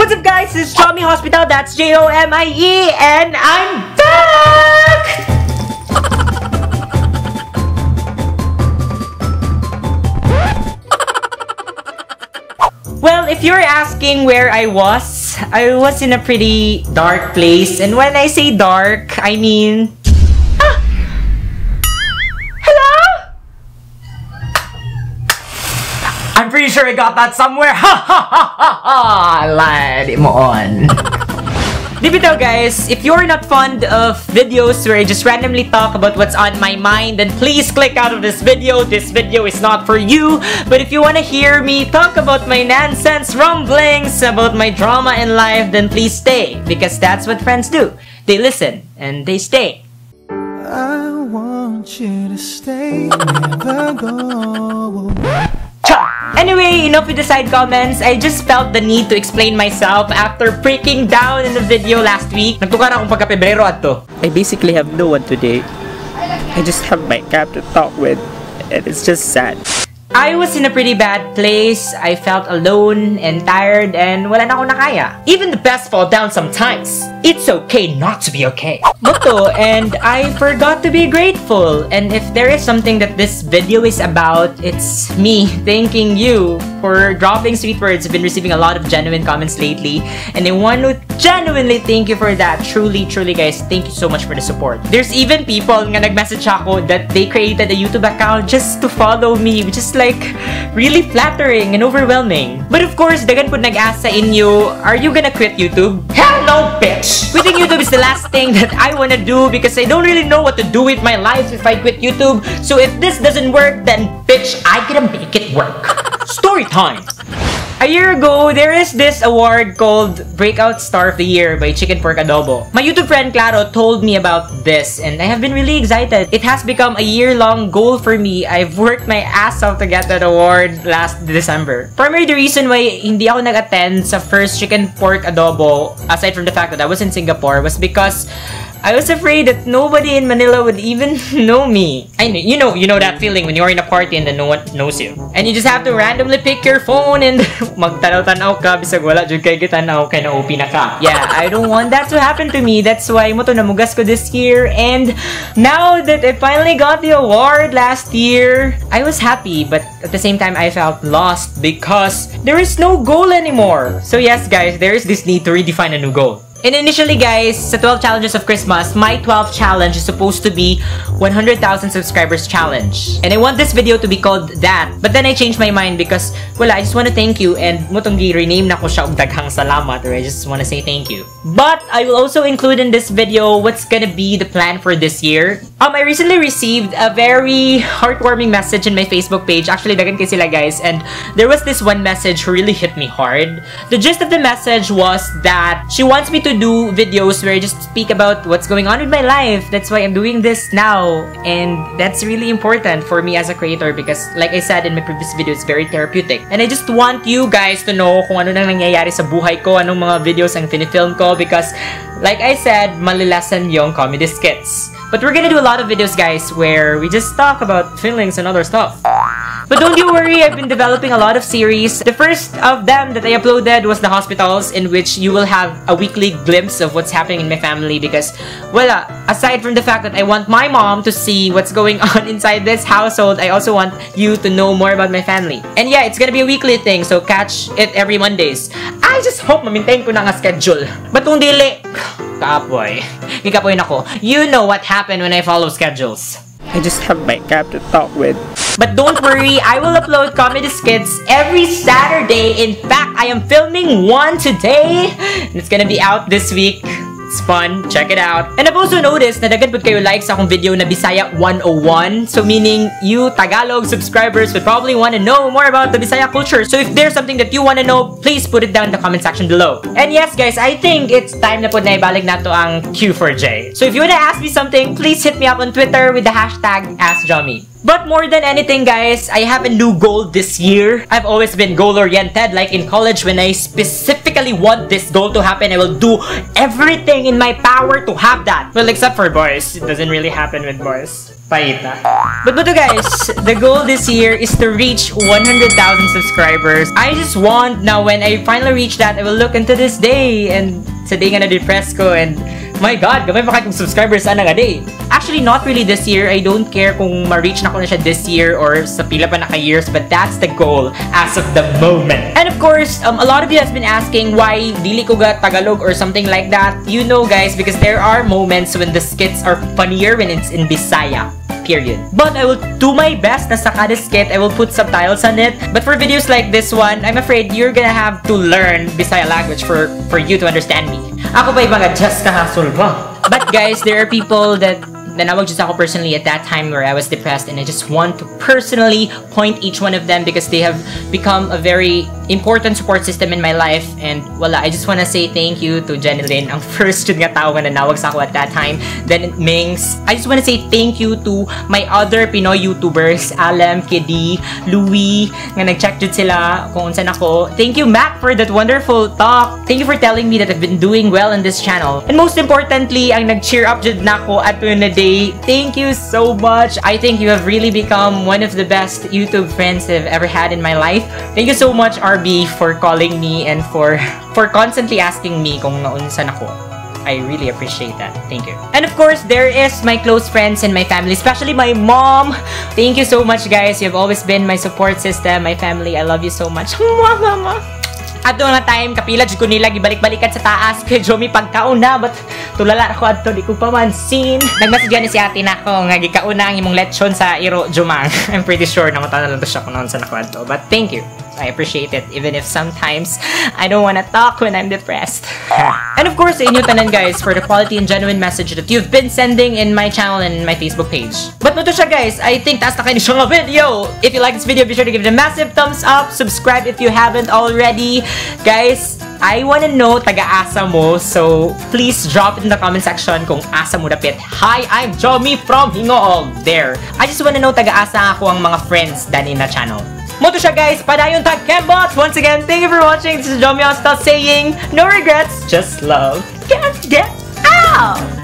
What's up guys, it's Jomie Hospital, that's Jomie, and I'm back! Well, if you're asking where I was in a pretty dark place, and when I say dark, I mean... I'm pretty sure I got that somewhere. Ha ha ha ha ha! Lad mo on. Dibito guys, if you're not fond of videos where I just randomly talk about what's on my mind, then please click out of this video. This video is not for you. But if you want to hear me talk about my nonsense rumblings about my drama in life, then please stay. Because that's what friends do. They listen and they stay. I want you to stay, never go away. Anyway, enough with the side comments. I just felt the need to explain myself after breaking down in the video last week. Nagtukar akong pagka-Pebrero ato. I basically have no one today. I just have my cat to talk with, and it's just sad. I was in a pretty bad place. I felt alone and tired and wala na ako nakaya. Even the best fall down sometimes. It's okay not to be okay. Moto, and I forgot to be grateful. And if there is something that this video is about, it's me thanking you for dropping sweet words. I've been receiving a lot of genuine comments lately, and I want to genuinely thank you for that. Truly, truly guys, thank you so much for the support. There's even people nga nag-message ako that they created a YouTube account just to follow me, which is like really flattering and overwhelming. But of course, dagan po nag-ask sa inyo, are you gonna quit YouTube? Hell no, bitch! Quitting YouTube is the last thing that I wanna do because I don't really know what to do with my life if I quit YouTube. So if this doesn't work, then bitch, I gotta make it work. Story time! A year ago, there is this award called Breakout Star of the Year by Chicken Pork Adobo. My YouTube friend Claro told me about this and I have been really excited. It has become a year-long goal for me. I've worked my ass off to get that award last December. Primarily the reason why hindi ako nag-attend sa first Chicken Pork Adobo, aside from the fact that I was in Singapore, was because I was afraid that nobody in Manila would even know me. I know, you know that feeling when you're in a party and then no one knows you. And you just have to randomly pick your phone and magtanaw-tanaw ka bisag wala jud kay gitanaw kay na-OP na ka. Yeah, I don't want that to happen to me. That's why mo to namugas ko this year. And now that I finally got the award last year, I was happy, but at the same time I felt lost because there is no goal anymore. So yes guys, there is this need to redefine a new goal. And initially guys, sa 12 challenges of Christmas, my 12th challenge is supposed to be 100,000 subscribers challenge. And I want this video to be called that. But then I changed my mind because, well, I just want to thank you and mutong rename na ko siya og daghang salamat, or I just want to say thank you. But I will also include in this video what's gonna be the plan for this year. I recently received a very heartwarming message in my Facebook page. Actually, dagan kay sila guys, and there was this one message who really hit me hard. The gist of the message was that she wants me to do videos where I just speak about what's going on with my life. That's why I'm doing this now, and that's really important for me as a creator because like I said in my previous video, it's very therapeutic. And I just want you guys to know kung ano nang nangyayari sa buhay ko, anong mga videos ang pinifilm ko because like I said, malilasan yung comedy skits. But we're gonna do a lot of videos guys where we just talk about feelings and other stuff. But don't you worry, I've been developing a lot of series. The first of them that I uploaded was The Hospitals, in which you will have a weekly glimpse of what's happening in my family because, well, aside from the fact that I want my mom to see what's going on inside this household, I also want you to know more about my family. And yeah, it's gonna be a weekly thing, so catch it every Mondays. I just hope ma-maintain ko na nga schedule. But kung dili, kapoy. Kikapoy na ko. You know what happened when I follow schedules. I just have my cat to talk with. But don't worry, I will upload comedy skits every Saturday. In fact, I am filming one today. And it's gonna be out this week. It's fun. Check it out. And I've also noticed na daghan pud kayo like sa akong video na Bisaya 101. So meaning, you Tagalog subscribers would probably want to know more about the Bisaya culture. So if there's something that you want to know, please put it down in the comment section below. And yes guys, I think it's time na po na ibalik nato ang Q4J. So if you wanna ask me something, please hit me up on Twitter with the hashtag AskJomie. But more than anything, guys, I have a new goal this year. I've always been goal-oriented. Like in college, when I specifically want this goal to happen, I will do everything in my power to have that. Well, except for boys. It doesn't really happen with boys. Paita. But guys, the goal this year is to reach 100,000 subscribers. I just want, now when I finally reach that, I will look into this day and sa day nga na-depress ko and my God, gamay pa kayong subscribers sana nga day. Actually, not really this year. I don't care kung ma-reach na ko na siya this year or sa pila pa na ka-years, but that's the goal as of the moment. And of course, a lot of you has been asking why dili ko ga Tagalog or something like that. You know, guys, because there are moments when the skits are funnier when it's in Bisaya. Period. But I will do my best na sa kada skit, I will put subtitles on it. But for videos like this one, I'm afraid you're gonna have to learn Bisaya language for you to understand me. Ako pa ibang adjust kahasol ba? But guys, there are people that nanawag just ako personally at that time where I was depressed, and I just want to personally point each one of them because they have become a very important support system in my life. And wala, I just want to say thank you to Jenilyn, ang first yun nga tao nga nanawag sa ako at that time. Then Mings. I just want to say thank you to my other Pinoy YouTubers, Alem, Kidi, Louie, nga nag-check jud sila kung unsan ako. Thank you, Mac, for that wonderful talk. Thank you for telling me that I've been doing well in this channel. And most importantly, ang nag-cheer up jud nako at na day. Thank you so much. I think you have really become one of the best YouTube friends I've ever had in my life. Thank you so much, RB, for calling me and for constantly asking me kung naunsan ako. I really appreciate that. Thank you. And of course, there is my close friends and my family, especially my mom. Thank you so much, guys. You have always been my support system, my family. I love you so much. Mama. Ato nga time, kapila jud ko nila gibalik-balikan sa taas kay Jomi pagkauna, but tulala ako adto di ko pa mansin. Nag-message ni si ate nako nga gikauna ang imong lechon sa Iro Jumang. I'm pretty sure na matanan lang to siya kung sa nako adto. But thank you. I appreciate it, even if sometimes I don't want to talk when I'm depressed. And of course, sa inyo tanan, guys, for the quality and genuine message that you've been sending in my channel and my Facebook page. But no to siya, guys, I think taas na kayo ni siya nga video. If you like this video, be sure to give it a massive thumbs up. Subscribe if you haven't already. Guys, I wanna know taga-asa mo, so please drop it in the comment section kung asa mo dapit. Hi, I'm Jomi from Hingoog. There. I just wanna know taga-asa ako ang mga friends dani na channel. Moto siya, guys, padayon tag Kembot. Once again, thank you for watching. This is Jomi Asta saying, no regrets, just love. Get out!